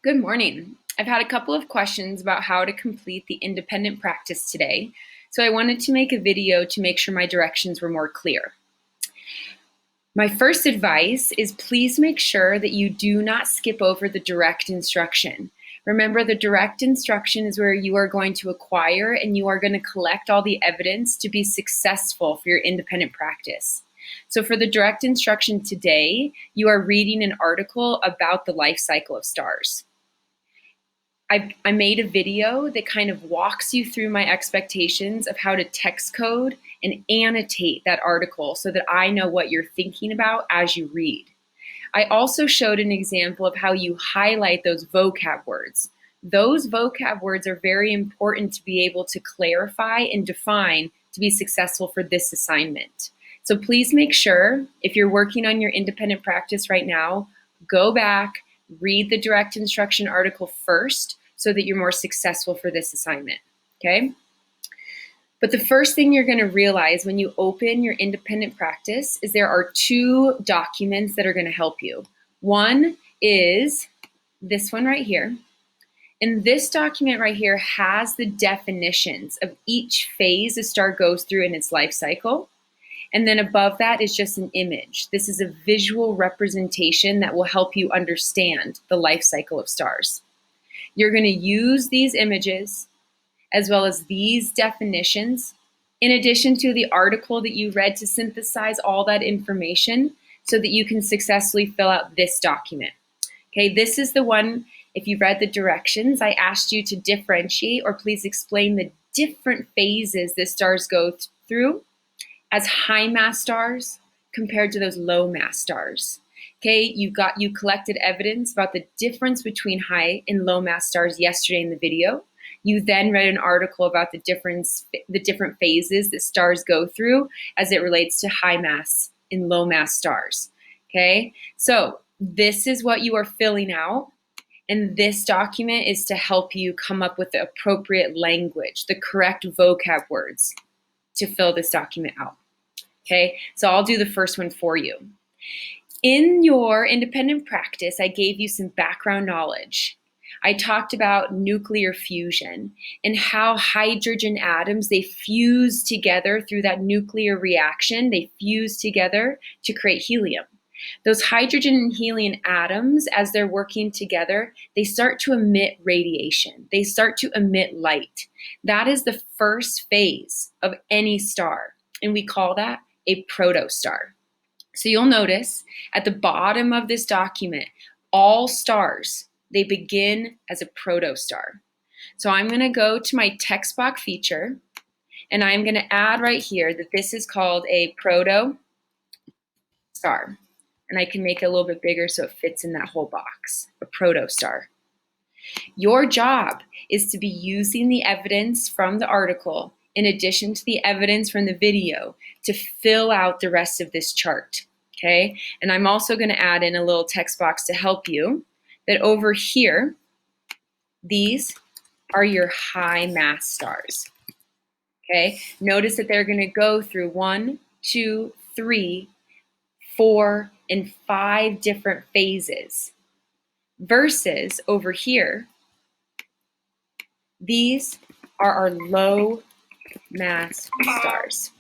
Good morning. I've had a couple of questions about how to complete the independent practice today, so I wanted to make a video to make sure my directions were more clear. My first advice is please make sure that you do not skip over the direct instruction. Remember, the direct instruction is where you are going to acquire and you are going to collect all the evidence to be successful for your independent practice. So for the direct instruction today, you are reading an article about the life cycle of stars. I made a video that kind of walks you through my expectations of how to text code and annotate that article so that I know what you're thinking about as you read. I also showed an example of how you highlight those vocab words. Those vocab words are very important to be able to clarify and define to be successful for this assignment. So please make sure, if you're working on your independent practice right now, go back, read the direct instruction article first so that you're more successful for this assignment, okay? But the first thing you're going to realize when you open your independent practice is there are two documents that are going to help you. One is this one right here. And this document right here has the definitions of each phase a star goes through in its life cycle. And then above that is just an image. This is a visual representation that will help you understand the life cycle of stars. You're going to use these images as well as these definitions in addition to the article that you read to synthesize all that information so that you can successfully fill out this document. Okay, this is the one, if you read the directions, I asked you to differentiate or please explain the different phases that stars go through as high mass stars compared to those low mass stars. Okay, you collected evidence about the difference between high and low mass stars yesterday in the video. You then read an article about the different phases that stars go through as it relates to high mass and low mass stars. Okay, so this is what you are filling out, and this document is to help you come up with the appropriate language, the correct vocab words to fill this document out. Okay, so I'll do the first one for you. In your independent practice, I gave you some background knowledge. I talked about nuclear fusion and how hydrogen atoms, they fuse together through that nuclear reaction. They fuse together to create helium. Those hydrogen and helium atoms, as they're working together, they start to emit radiation. They start to emit light. That is the first phase of any star, and we call that a protostar. So you'll notice at the bottom of this document, all stars, they begin as a protostar. So I'm going to go to my text box feature, and I'm going to add right here that this is called a protostar. And I can make it a little bit bigger so it fits in that whole box, a protostar. Your job is to be using the evidence from the article in addition to the evidence from the video to fill out the rest of this chart, okay? And I'm also going to add in a little text box to help you that over here, these are your high mass stars, okay? Notice that they're going to go through 1, 2, 3, 4, and 5 different phases versus over here, these are our low mass stars.